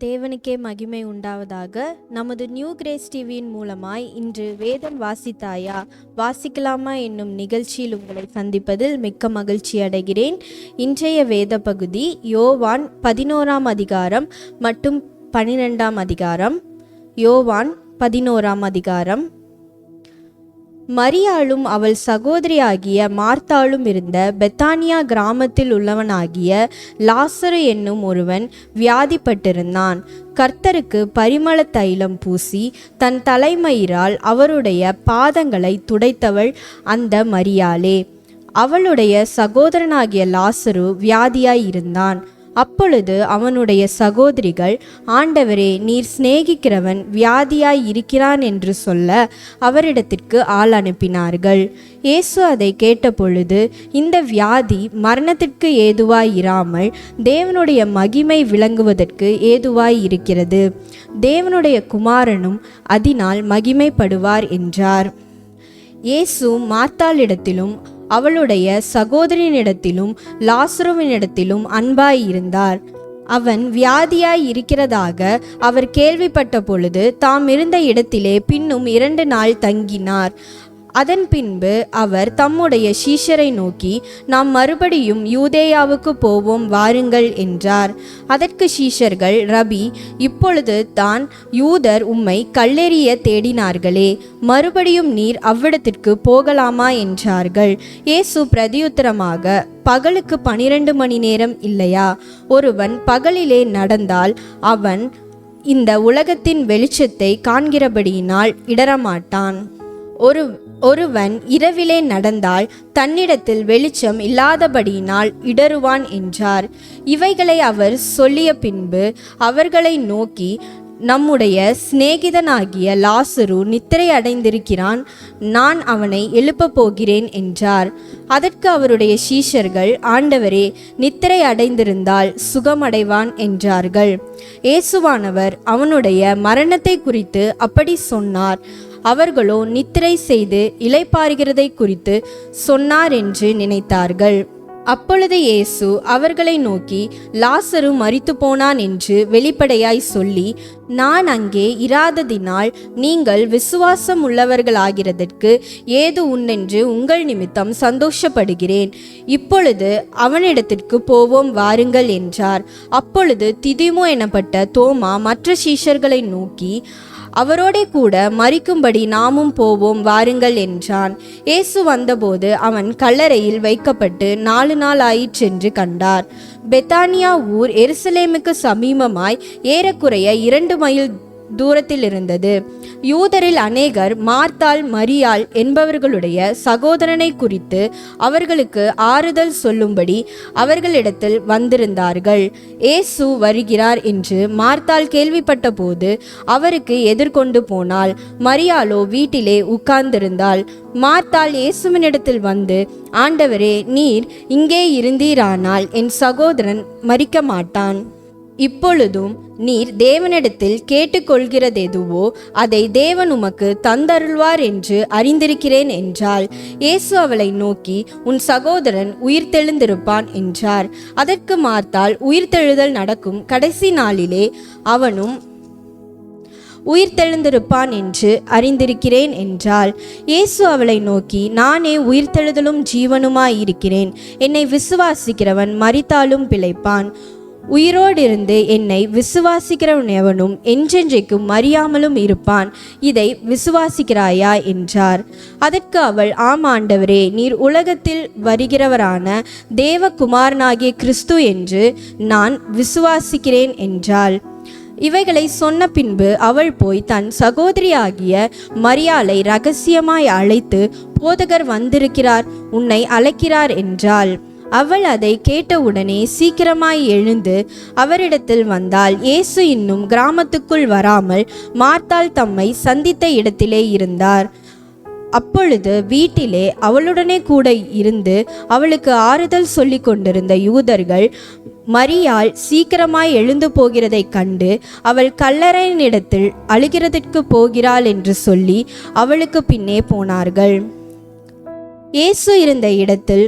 தேவனுக்கே மகிமை உண்டாவதாக. நமது நியூ கிரேஸ் டிவியின் மூலமாய் இன்று வேதம் வாசித்தாயா வாசிக்கலாமா என்னும் நிகழ்ச்சியில் உங்களை சந்திப்பதில் மிக்க மகிழ்ச்சி அடைகிறேன். இன்றைய வேத பகுதி யோவான் 11ஆம் அதிகாரம் மற்றும் 12ஆம் அதிகாரம். யோவான் 11ஆம் அதிகாரம். மரியாளும் அவள் சகோதரியாகிய மார்த்தாளும் இருந்த பெத்தானியா கிராமத்தில் உள்ளவனாகிய லாசரு என்னும் ஒருவன் வியாதிப்பட்டிருந்தான். கர்த்தருக்கு பரிமள தைலம் பூசி தன் தலைமயிரால் அவருடைய பாதங்களை துடைத்தவள் அந்த மரியாளே. அவளுடைய சகோதரனாகிய லாசரு வியாதியாயிருந்தான். அப்பொழுது அவனுடைய சகோதரிகள், ஆண்டவரே, நீர் சிநேகிக்கிறவன் வியாதியாய் இருக்கிறான் என்று சொல்ல அவரிடத்திற்கு ஆள் அனுப்பினார்கள். இயேசு அதை கேட்டபொழுது, இந்த வியாதி மரணத்திற்கு ஏதுவாய் இராமல் தேவனுடைய மகிமை விளங்குவதற்கு ஏதுவாய் இருக்கிறது. தேவனுடைய குமாரனும் அதனால் மகிமைப்படுவார் என்றார். இயேசு மார்த்தாளிடத்திலும் அவளுடைய சகோதரனிடத்திலும் லாசருவினிடத்திலும் அன்பாயிருந்தார். அவன் வியாதியாய் இருக்கிறதாக அவர் கேள்விப்பட்ட பொழுது தாம் இருந்த இடத்திலே பின்னும் 2 நாள் தங்கினார். அதன் பின்பு அவர் தம்முடைய சீஷரை நோக்கி, நாம் மறுபடியும் யூதேயாவுக்கு போவோம் வாருங்கள் என்றார். அதற்கு சீஷர்கள், ரபி, இப்பொழுது தான் யூதர் உம்மை கல்லெறிய தேடினார்களே, மறுபடியும் நீர் அவ்விடத்திற்கு போகலாமா என்றார்கள். இயேசு பிரதியுத்தரமாக, பகலுக்கு 12 மணி நேரம் இல்லையா? ஒருவன் பகலிலே நடந்தால் அவன் இந்த உலகத்தின் வெளிச்சத்தை காண்கிறபடியினால் இடரமாட்டான். ஒருவன் இரவிலே நடந்தால் தன்னிடத்தில் வெளிச்சம் இல்லாதபடியினால் இடறுவான் என்றார். இவைகளை அவர் சொல்லிய பின்பு அவர்களை நோக்கி, நம்முடைய சிநேகிதனாகிய லாசரு நித்திரை அடைந்திருக்கிறான், நான் அவனை எழுப்பப் போகிறேன் என்றார். அதற்கு அவருடைய சீஷர்கள், ஆண்டவரே, நித்திரை அடைந்திருந்தால் சுகமடைவான் என்றார்கள். இயேசுவானவர் அவனுடைய மரணத்தை குறித்து அப்படி சொன்னார். அவர்களோ நித்திரை செய்து இளைப்பாறுகிறதை குறித்து சொன்னார் என்று நினைத்தார்கள். அப்பொழுது இயேசு அவர்களை நோக்கி, லாசரு மரித்து போனான் என்று வெளிப்படையாய் சொல்லி, நான் அங்கே இராததினால் நீங்கள் விசுவாசம் உள்ளவர்களாகிறதற்கு ஏது உண்டென்று உங்கள் நிமித்தம் சந்தோஷப்படுகிறேன். இப்பொழுது அவனிடத்திற்கு போவோம் வாருங்கள் என்றார். அப்பொழுது திதிமு எனப்பட்ட தோமா மற்ற சீஷர்களை நோக்கி, அவரோடே கூட மரிக்கும்படி நாமும் போவோம் வாருங்கள் என்றான். இயேசு வந்தபோது அவன் கல்லறையில் வைக்கப்பட்டு 4 நாள் ஆயிற்றென்று கண்டார். பெத்தானியா ஊர் எருசலேமுக்கு சமீபமாய் ஏறக்குறைய 2 மைல் தூரத்தில் இருந்தது. யூதரில் அநேகர் மார்த்தாள், மரியாள் என்பவர்களுடைய சகோதரனை குறித்து அவர்களுக்கு ஆறுதல் சொல்லும்படி அவர்களிடத்தில் வந்திருந்தார்கள். இயேசு வருகிறார் என்று மார்த்தாள் கேள்விப்பட்ட போது அவருக்கு எதிர்கொண்டு போனாள். மரியாளோ வீட்டிலே உட்கார்ந்திருந்தாள். மார்த்தாள் இயேசுவினிடத்தில் வந்து, ஆண்டவரே, நீர் இங்கே இருந்தீரானால் என் சகோதரன் மரிக்க மாட்டான். இப்பொழுதும் நீர் தேவனிடத்தில் கேட்டுக்கொள்கிறதெதுவோ அதை தேவன் உமக்கு தந்தருள்வார் என்று அறிந்திருக்கிறேன் என்றாள். இயேசு அவளை நோக்கி, உன் சகோதரன் உயிர்த்தெழுந்திருப்பான் என்றார். அதற்கு மார்த்தாள், உயிர்த்தெழுதல் நடக்கும் கடைசி நாளிலே அவனும் உயிர்த்தெழுந்திருப்பான் என்று அறிந்திருக்கிறேன் என்றாள். இயேசு அவளை நோக்கி, நானே உயிர்த்தெழுதலும் ஜீவனுமாயிருக்கிறேன். என்னை விசுவாசிக்கிறவன் மரித்தாலும் பிழைப்பான். உயிரோடிருந்து என்னை விசுவாசிக்கிறவன் எவனும் என்றென்றைக்கும் மறியாமலும் இருப்பான். இதை விசுவாசிக்கிறாயா என்றார். அதற்கு அவள், ஆம் ஆண்டவரே, நீர் உலகத்தில் வருகிறவரான தேவகுமாரனாகிய கிறிஸ்து என்று நான் விசுவாசிக்கிறேன் என்றாள். இவைகளை சொன்ன பின்பு அவள் போய் தன் சகோதரியாகிய மரியாளை இரகசியமாய் அழைத்து, போதகர் வந்திருக்கிறார், உன்னை அழைக்கிறார் என்றாள். அவள் அதை கேட்டவுடனே சீக்கிரமாய் எழுந்து அவரிடத்தில் வந்தாள். இயேசு இன்னும் கிராமத்துக்குள் வராமல் மார்த்தாள் தம்மை சந்தித்த இடத்திலே இருந்தார். அப்பொழுது வீட்டிலே அவளுடனே கூட இருந்து அவளுக்கு ஆறுதல் சொல்லி கொண்டிருந்த யூதர்கள் மரியாள் சீக்கிரமாய் எழுந்து போகிறதை கண்டு, அவள் கல்லறையினிடத்தில் அழுகிறதற்கு போகிறாள் என்று சொல்லி அவளுக்கு பின்னே போனார்கள். இயேசு இருந்த இடத்தில்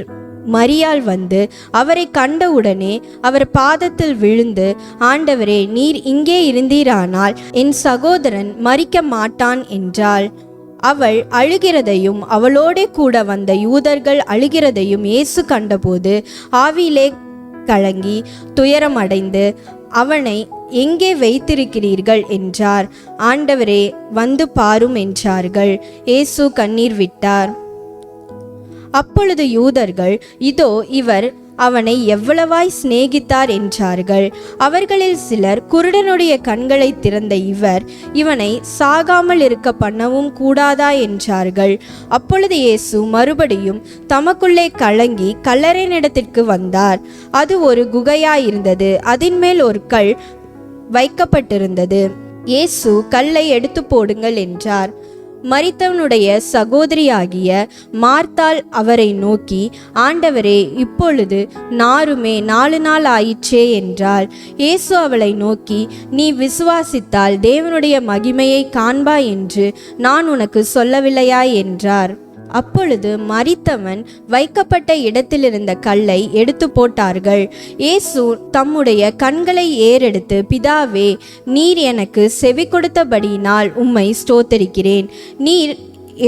மரியாள் வந்து அவரை கண்டவுடனே அவர் பாதத்தில் விழுந்து, ஆண்டவரே, நீர் இங்கே இருந்தீரானால் என் சகோதரன் மரிக்க மாட்டான் என்றாள். அவள் அழுகிறதையும் அவளோடே கூட வந்த யூதர்கள் அழுகிறதையும் இயேசு கண்டபோது ஆவியிலே கலங்கி துயரமடைந்து, அவனை எங்கே வைத்திருக்கிறீர்கள் என்றார். ஆண்டவரே, வந்து பாரும் என்றார்கள். இயேசு கண்ணீர் விட்டார். அப்பொழுது யூதர்கள், இதோ இவர் அவனை எவ்வளவாய் சிநேகித்தார் என்றார்கள். அவர்களில் சிலர், குருடனுடைய கண்களை திறந்த இவனை சாகாமல் இருக்க பண்ணவும் கூடாதா என்றார்கள். அப்பொழுது இயேசு மறுபடியும் தமக்குள்ளே கலங்கி கல்லறையினிடத்திற்கு வந்தார். அது ஒரு குகையாயிருந்தது. அதின் மேல் ஒரு கல் வைக்கப்பட்டிருந்தது. இயேசு, கல்லை எடுத்து போடுங்கள் என்றார். மரித்தவனுடைய சகோதரியாகிய மார்த்தாள் அவரை நோக்கி, ஆண்டவரே, இப்பொழுது நாருமே 4 நாள் ஆயிற்றே என்றாள். இயேசு அவளை நோக்கி, நீ விசுவாசித்தால் தேவனுடைய மகிமையை காண்பாய் என்று நான் உனக்கு சொல்லவில்லையா என்றார். அப்பொழுது மரித்தவன் வைக்கப்பட்ட இடத்திலிருந்த கல்லை எடுத்து போட்டார்கள். இயேசு தம்முடைய கண்களை ஏறெடுத்து, பிதாவே, நீர் எனக்கு செவி கொடுத்தபடியினால் உம்மை ஸ்தோத்தரிக்கிறேன். நீர்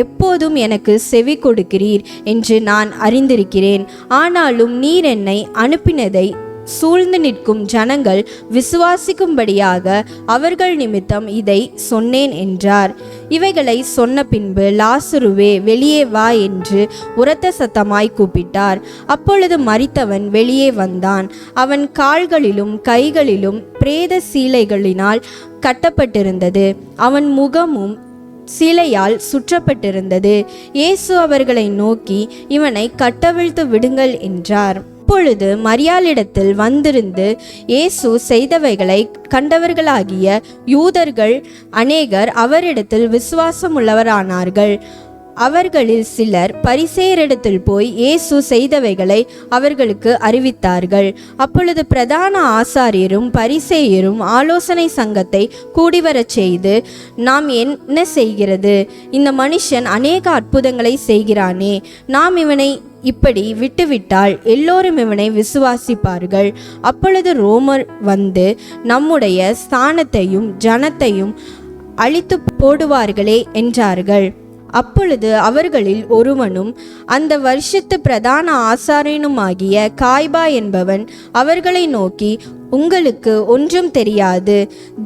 எப்போதும் எனக்கு செவி கொடுக்கிறீர் என்று நான் அறிந்திருக்கிறேன். ஆனாலும் நீர் என்னை அனுப்பினதை சூழ்ந்து நிற்கும் ஜனங்கள் விசுவாசிக்கும்படியாக அவர்கள் நிமித்தம் இதை சொன்னேன் என்றார். இவைகளை சொன்ன பின்பு, லாசருவே, வெளியே வா என்று உரத்த சத்தமாய் கூப்பிட்டார். அப்பொழுது மரித்தவன் வெளியே வந்தான். அவன் கால்களிலும் கைகளிலும் பிரேத சீலைகளினால் கட்டப்பட்டிருந்தது. அவன் முகமும் சீலையால் சுற்றப்பட்டிருந்தது. இயேசு அவர்களை நோக்கி, இவனை கட்டவிழ்த்து விடுங்கள் என்றார். அப்பொழுது மரியாளிடத்தில் வந்திருந்து இயேசு செய்தவைகளை கண்டவர்களாகிய யூதர்கள் அநேகர் அவரிடத்தில் விசுவாசம் உள்ளவரானார்கள். அவர்களில் சிலர் பரிசேயரிடத்தில் போய் இயேசு செய்தவைகளை அவர்களுக்கு அறிவித்தார்கள். அப்பொழுது பிரதான ஆசாரியரும் பரிசேயரும் ஆலோசனை சங்கத்தை கூடிவரச் செய்து, நாம் என்ன செய்கிறது? இந்த மனுஷன் அநேக அற்புதங்களை செய்கிறானே. நாம் இவனை இப்படி விட்டுவிட்டால் எல்லோரும் இவனை விசுவாசிப்பார்கள். அப்பொழுது ரோமர் வந்து நம்முடைய ஸ்தானத்தையும் ஜனத்தையும் அழித்து போடுவார்களே என்றார்கள். அப்பொழுது அவர்களில் ஒருவனும் அந்த வருஷத்து பிரதான ஆசாரியனுமாகிய காய்பா என்பவன் அவர்களை நோக்கி, உங்களுக்கு ஒன்றும் தெரியாது.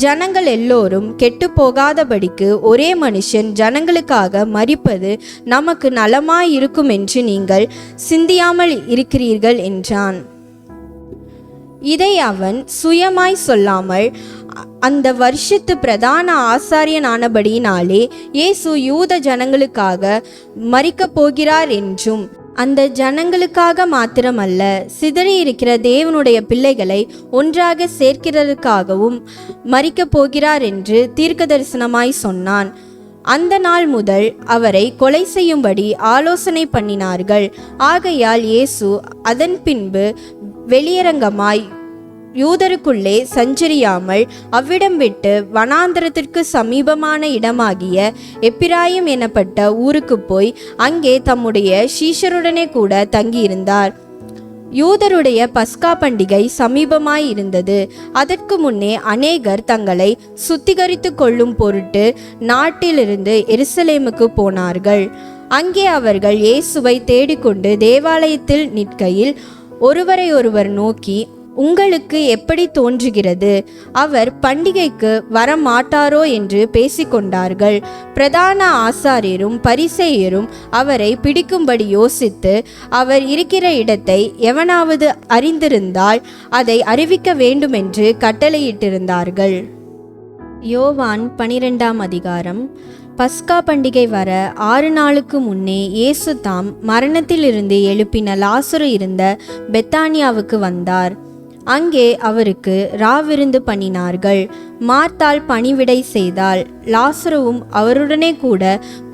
ஜனங்கள் எல்லோரும் கெட்டு போகாதபடிக்கு ஒரே மனுஷன் ஜனங்களுக்காக மரிப்பது நமக்கு நலமாயிருக்கும் என்று நீங்கள் சிந்தியாமல் இருக்கிறீர்கள் என்றான். இதை அவன் சுயமாய் சொல்லாமல் அந்த வருஷத்து பிரதான ஆசாரியனானபடியினாலே இயேசு யூத ஜனங்களுக்காக மரிக்கப் போகிறார் என்றும், அந்த ஜனங்களுக்காக மாத்திரமல்ல, சிதறி இருக்கிற தேவனுடைய பிள்ளைகளை ஒன்றாக சேர்க்கிறதுக்காகவும் மரிக்கப் போகிறார் என்று தீர்க்க தரிசனமாய் சொன்னான். அந்த நாள் முதல் அவரை கொலை செய்யும்படி ஆலோசனை பண்ணினார்கள். ஆகையால் இயேசு அதன் பின்பு வெளியரங்கமாய் யூதருக்குள்ளே சஞ்சரியாமல் அவ்விடம் விட்டு வனாந்தரத்திற்கு சமீபமான இடமாகிய எப்பிராயிம் எனப்பட்ட ஊருக்கு போய் அங்கே தம்முடைய சீஷருடனே கூட தங்கியிருந்தார். யூதருடைய பஸ்கா பண்டிகை சமீபமாய் இருந்தது. அதற்கு முன்னே அநேகர் தங்களை சுத்திகரித்து கொள்ளும் பொருட்டு நாட்டிலிருந்து எருசலேமுக்கு போனார்கள். அங்கே அவர்கள் இயேசுவை தேடிக்கொண்டு தேவாலயத்தில் நிற்கையில் ஒருவரை ஒருவர் நோக்கி, உங்களுக்கு எப்படி தோன்றுகிறது? அவர் பண்டிகைக்கு வரமாட்டாரோ என்று பேசிக்கொண்டார்கள். பிரதான ஆசாரியரும் பரிசேயரும் அவரை பிடிக்கும்படி யோசித்து, அவர் இருக்கிற இடத்தை எவனாவது அறிந்திருந்தால் அதை அறிவிக்க வேண்டுமென்று கட்டளையிட்டிருந்தார்கள். யோவான் 12ஆம் அதிகாரம். பஸ்கா பண்டிகை வர 6 நாளுக்கு முன்னே இயேசு தாம் மரணத்திலிருந்து எழுப்பின லாசரு இருந்த பெத்தானியாவுக்கு வந்தார். அங்கே அவருக்கு ராவிருந்து பண்ணினார்கள். மார்த்தாள் பணிவிடை செய்தாள். லாசருவும் அவருடனே கூட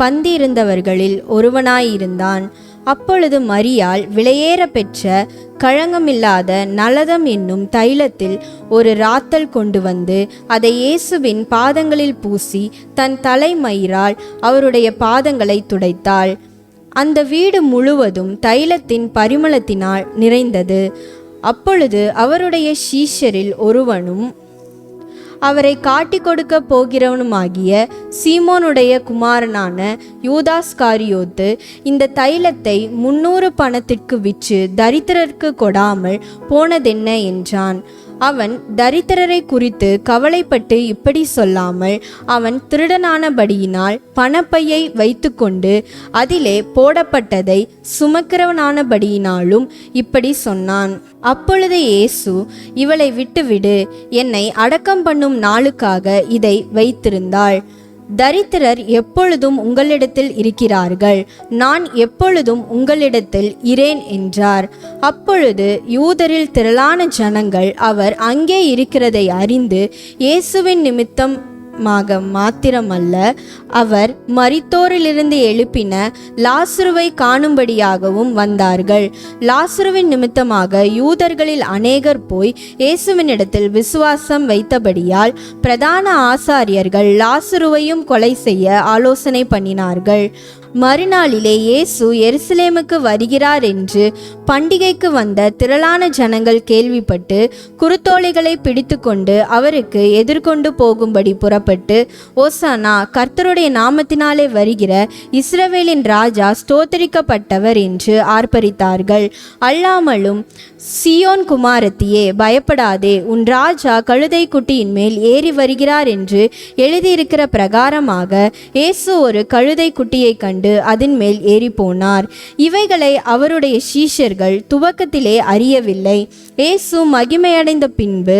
பந்தி இருந்தவர்களில் ஒருவனாயிருந்தான். அப்பொழுது மரியாள் விலையேற பெற்ற களங்கமில்லாத நலதம் என்னும் தைலத்தில் ஒரு ராத்தல் கொண்டு வந்து அதை இயேசுவின் பாதங்களில் பூசி தன் தலைமயிரால் அவருடைய பாதங்களை துடைத்தாள். அந்த வீடு முழுவதும் தைலத்தின் பரிமளத்தினால் நிறைந்தது. அப்பொழுது அவருடைய சீஷரில் ஒருவனும் அவரை காட்டிக் கொடுக்க போகிறவனுமாகிய சீமோனுடைய குமாரனான யூதாஸ்காரியோத்து இந்த தைலத்தை 300 பணத்திற்கு விற்று தரித்திரருக்கு கொடாமல் போனதென்ன என்றான். அவன் தரித்திரரை குறித்து கவலைப்பட்டு இப்படி சொல்லாமல், அவன் திருடனானபடியினால் பணப்பையை வைத்துக்கொண்டு அதிலே போடப்பட்டதை சுமக்கிறவனானபடியினாலும் இப்படி சொன்னான். அப்பொழுது இயேசு, இவளை விட்டுவிடு, என்னை அடக்கம் பண்ணும் நாளுக்காக இதை வைத்திருந்தாள். தரித்திரர் எப்பொழுதும் உங்களிடத்தில் இருக்கிறார்கள், நான் எப்பொழுதும் உங்களிடத்தில் இரேன் என்றார். அப்பொழுது யூதரில் திரளான ஜனங்கள் அவர் அங்கே இருக்கிறதை அறிந்து இயேசுவின் நிமித்தமாக மாத்திரமல்ல, அவர் மரித்தோரிலிருந்து எழுப்பின லாசருவை காணும்படியாகவும் வந்தார்கள். லாசருவின் நிமித்தமாக யூதர்களில் அநேகர் போய் இயேசுவினிடத்தில் விசுவாசம் வைத்தபடியால் பிரதான ஆசாரியர்கள் லாசருவையும் கொலை செய்ய ஆலோசனை பண்ணினார்கள். மறுநாளிலே இயேசு எருசலேமுக்கு வருகிறார் என்று பண்டிகைக்கு வந்த திரளான ஜனங்கள் கேள்விப்பட்டு குருத்தோலைகளை பிடித்து கொண்டு அவருக்கு எதிர்கொண்டு போகும்படி புறப்பட்டு, ஓசானா, கர்த்தருடைய நாமத்தினாலே வருகிற இஸ்ரவேலின் ராஜா ஸ்தோத்தரிக்கப்பட்டவர் என்று ஆர்ப்பரித்தார்கள். அல்லாமலும், சீயோன் குமாரத்தியே, பயப்படாதே, உன் ராஜா கழுதை குட்டியின் மேல் ஏறி வருகிறார் என்று எழுதியிருக்கிற பிரகாரமாக இயேசு ஒரு கழுதை குட்டியை கண்டு அதன் மேல் ஏறி போனார். இவைகளை அவருடைய சீஷர்கள் துவக்கத்திலே அறியவில்லை. இயேசு மகிமையடைந்த பின்பு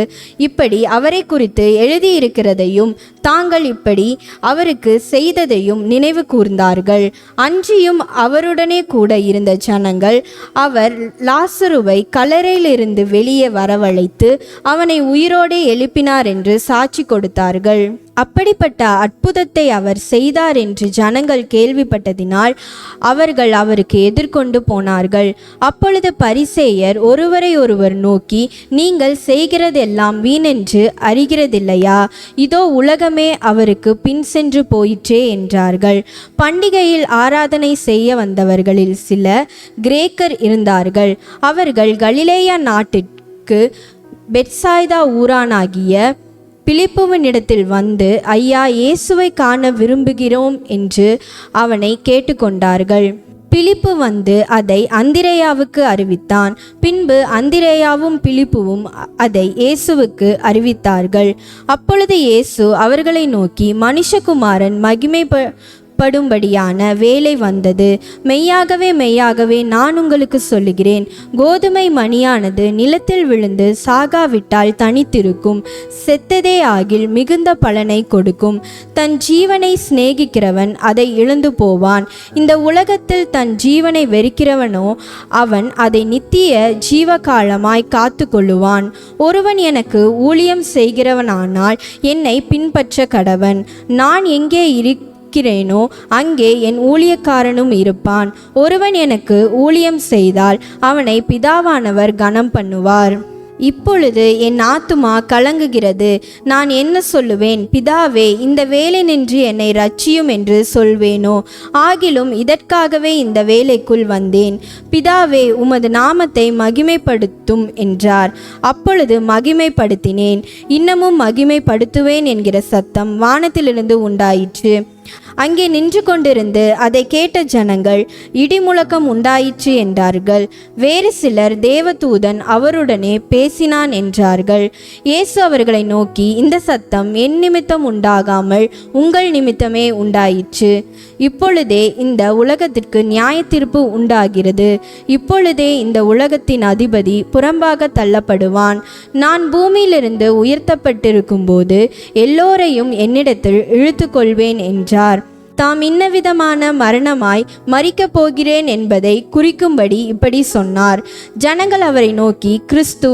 இப்படி அவரை குறித்து எழுதியிருக்கிறதையும் தாங்கள் இப்படி அவருக்கு செய்ததையும் நினைவு கூர்ந்தார்கள். அன்றியும் அவருடனே கூட இருந்த ஜனங்கள் அவர் லாசருவை கல்லறையிலிருந்து வெளியே வரவழைத்து அவனை உயிரோடே எழுப்பினார் என்று சாட்சி கொடுத்தார்கள். அப்படிப்பட்ட அற்புதத்தை அவர் செய்தார் என்று ஜனங்கள் கேள்விப்பட்டதினால் அவர்கள் அவருக்கு எதிர்கொண்டு போனார்கள். அப்பொழுது பரிசேயர் ஒருவரை ஒருவர் நோக்கி, நீங்கள் செய்கிறதெல்லாம் வீணென்று அறிகிறதில்லையா? இதோ உலகமே அவருக்கு பின் சென்று போயிற்றே என்றார்கள். பண்டிகையில் ஆராதனை செய்ய வந்தவர்களில் சில கிரேக்கர் இருந்தார்கள். அவர்கள் கலிலேயா நாட்டிற்கு பெத்சாய்தா ஊரானாகிய பிலிப்புவினிடத்தில் வந்து, ஐயா, இயேசுவை காண விரும்புகிறோம் என்று அவனை கேட்டுக்கொண்டார்கள். பிலிப்பு வந்து அதை அந்திரேயாவுக்கு அறிவித்தான். பின்பு அந்திரேயாவும் பிலிப்புவும் அதை இயேசுவுக்கு அறிவித்தார்கள். அப்பொழுது இயேசு அவர்களை நோக்கி, மனுஷகுமாரன் மகிமைப்படும்படியான வேலை வந்தது. மெய்யாகவே மெய்யாகவே நான் உங்களுக்கு சொல்லுகிறேன், கோதுமை மணியானது நிலத்தில் விழுந்து சாகாவிட்டால் தனித்திருக்கும், செத்ததே ஆகில் மிகுந்த பலனை கொடுக்கும். தன் ஜீவனை சிநேகிக்கிறவன் அதை இழந்து போவான். இந்த உலகத்தில் தன் ஜீவனை வெறுக்கிறவனோ அவன் அதை நித்திய ஜீவகாலமாய் காத்து கொள்ளுவான். ஒருவன் எனக்கு ஊழியம் செய்கிறவனானால் என்னை பின்பற்ற கடவன். நான் எங்கே இருக்கிறேனோ அங்கே என் ஊழியக்காரனும் இருப்பான். ஒருவன் எனக்கு ஊழியம் செய்தால் அவனை பிதாவானவர் கனம் பண்ணுவார். இப்பொழுது என் ஆத்துமா கலங்குகிறது. நான் என்ன சொல்லுவேன்? பிதாவே, இந்த வேலை நின்று என்னை ரட்சியும் என்று சொல்வேனோ? ஆகிலும் இதற்காகவே இந்த வேலைக்குள் வந்தேன். பிதாவே, உமது நாமத்தை மகிமைப்படுத்தும் என்றார். அப்பொழுது மகிமைப்படுத்தினேன், இன்னமும் மகிமைப்படுத்துவேன் என்கிற சத்தம் வானத்திலிருந்து உண்டாயிற்று. அங்கே நின்று கொண்டிருந்து அதை கேட்ட ஜனங்கள், இடிமுழக்கம் உண்டாயிற்று என்றார்கள். வேறு சிலர், தேவதூதன் அவருடனே பேசினான் என்றார்கள். இயேசு அவர்களை நோக்கி, இந்த சத்தம் என் நிமித்தம் உண்டாகாமல் உங்கள் நிமித்தமே உண்டாயிற்று. இப்பொழுதே இந்த உலகத்திற்கு நியாய தீர்ப்பு உண்டாகிறது. இப்பொழுதே இந்த உலகத்தின் அதிபதி புறம்பாக தள்ளப்படுவான். நான் பூமியிலிருந்து உயர்த்தப்பட்டிருக்கும் போது எல்லோரையும் என்னிடத்தில் இழுத்து கொள்வேன் என்றார். தாம் இன்னவிதமான மரணமாய் மரிக்கப் போகிறேன் என்பதை குறிக்கும்படி இப்படி சொன்னார். ஜனங்கள் அவரை நோக்கி, கிறிஸ்து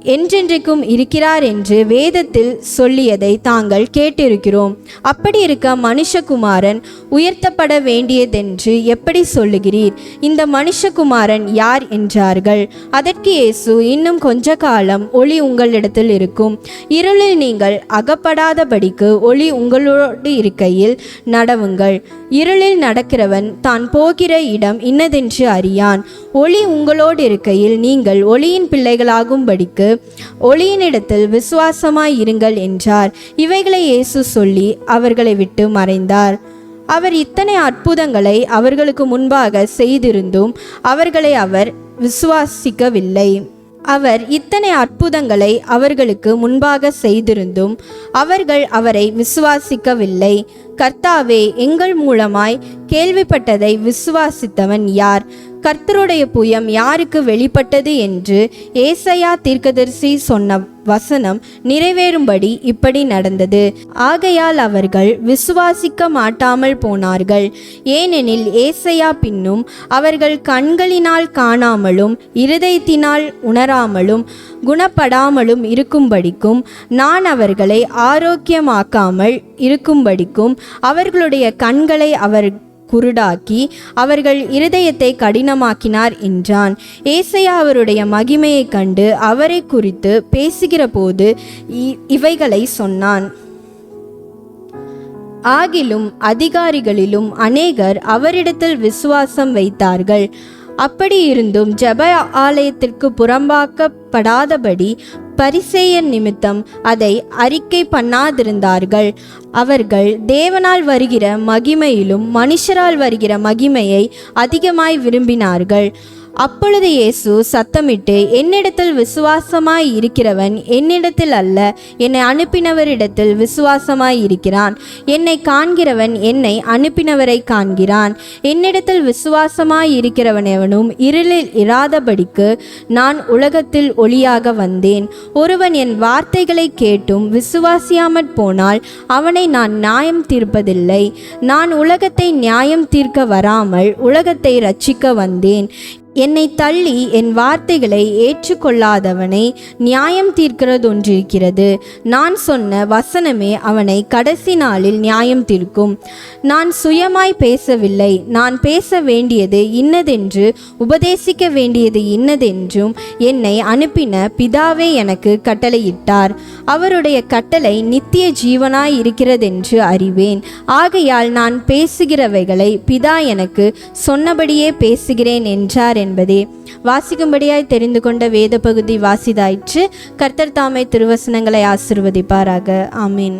என்றென்றைக்கும் இருக்கிறார் என்று வேதத்தில் சொல்லியதை தாங்கள் கேட்டிருக்கிறோம். அப்படி இருக்க மனுஷகுமாரன் உயர்த்தப்பட வேண்டியதென்று எப்படி சொல்லுகிறீர்? இந்த மனுஷகுமாரன் யார் என்றார்கள். அதற்கு இயேசு, இன்னும் கொஞ்ச காலம் ஒளி உங்களிடத்தில் இருக்கும். இருளில் நீங்கள் அகப்படாதபடிக்கு ஒளி உங்களோடு இருக்கையில் நடவுங்கள். இருளில் நடக்கிறவன் தான் போகிற இடம் இன்னதென்று அறியான். ஒளி உங்களோடு இருக்கையில் நீங்கள் ஒளியின் பிள்ளைகளாகும்படிக்கு ஒளியினிடத்தில் விசுவாசமாய் இருங்கள் என்றார். இவைகளை இயேசு சொல்லி அவர்களை விட்டு மறைந்தார். அவர் இத்தனை அற்புதங்களை அவர்களுக்கு முன்பாக செய்திருந்தும் அவர்களை அவர் விசுவாசிக்கவில்லை. அவர் இத்தனை அற்புதங்களை அவர்களுக்கு முன்பாக செய்திருந்தும் அவர்கள் அவரை விசுவாசிக்கவில்லை. கர்த்தாவே, எங்கள் மூலமாய் கேள்விப்பட்டதை விசுவாசித்தவன் யார்? கர்த்தருடைய புயம் யாருக்கு வெளிப்பட்டது என்று ஏசாயா தீர்க்கதரிசி சொன்ன வசனம் நிறைவேறும்படி இப்படி நடந்தது. ஆகையால் அவர்கள் விசுவாசிக்க மாட்டாமல் போனார்கள். ஏனெனில் ஏசாயா பின்னும் அவர்கள் கண்களினால் காணாமலும் இருதயத்தினால் உணராமலும் குணப்படாமலும் இருக்கும்படிக்கும் நான் அவர்களை ஆரோக்கியமாக்காமல் இருக்கும்படிக்கும் அவர்களுடைய கண்களை அவர் குருடாக்கி அவர்கள் இருதயத்தை கடினமாக்கினார் என்றான். ஏசாயா அவருடைய மகிமையை கண்டு அவரை குறித்து பேசுகிற போது இவைகளை சொன்னான். ஆகிலும் அதிகாரிகளிலும் அநேகர் அவரிடத்தில் விசுவாசம் வைத்தார்கள். அப்படி இருந்தும் ஜெப ஆலயத்திற்கு புறம்பாக்கப்படாதபடி பரிசேயர் நிமித்தம் அதை அறிக்கை பண்ணாதிருந்தார்கள். அவர்கள் தேவனால் வருகிற மகிமையிலும் மனுஷரால் வருகிற மகிமையை அதிகமாய் விரும்பினார்கள். அப்பொழுது இயேசு சத்தமிட்டு, என்னிடத்தில் விசுவாசமாய் இருக்கிறவன் என்னிடத்தில் அல்ல, என்னை அனுப்பினவரிடத்தில் விசுவாசமாய் இருக்கிறான். என்னை காண்கிறவன் என்னை அனுப்பினவரை காண்கிறான். என்னிடத்தில் விசுவாசமாய் இருக்கிறவனெவனும் இருளில் இராதபடிக்கு நான் உலகத்தில் ஒளியாக வந்தேன். ஒருவன் என் வார்த்தைகளை கேட்டும் விசுவாசியாமற் போனால் அவனை நான் நியாயம் தீர்ப்பதில்லை. நான் உலகத்தை நியாயம் தீர்க்க வராமல் உலகத்தை இரட்சிக்க வந்தேன். என்னை தள்ளி என் வார்த்தைகளை ஏற்றுக்கொள்ளாதவனை நியாயம் தீர்க்கிறதொன்றிருக்கிறது. நான் சொன்ன வசனமே அவனை கடைசி நாளில் நியாயம் தீர்க்கும். நான் சுயமாய் பேசவில்லை. நான் பேச வேண்டியது இன்னதென்று உபதேசிக்க வேண்டியது இன்னதென்றும் என்னை அனுப்பின பிதாவே எனக்கு கட்டளையிட்டார். அவருடைய கட்டளை நித்திய ஜீவனாய் இருக்கிறதென்று அறிவேன். ஆகையால் நான் பேசுகிறவைகளை பிதா எனக்கு சொன்னபடியே பேசுகிறேன் என்றார் என்பதே. வாசிக்கும்படியாய் தெரிந்து கொண்ட வேத பகுதி வாசிதாயிற்று. கர்த்தர் தாமே திருவசனங்களை ஆசீர்வதிப்பாராக. ஆமீன்.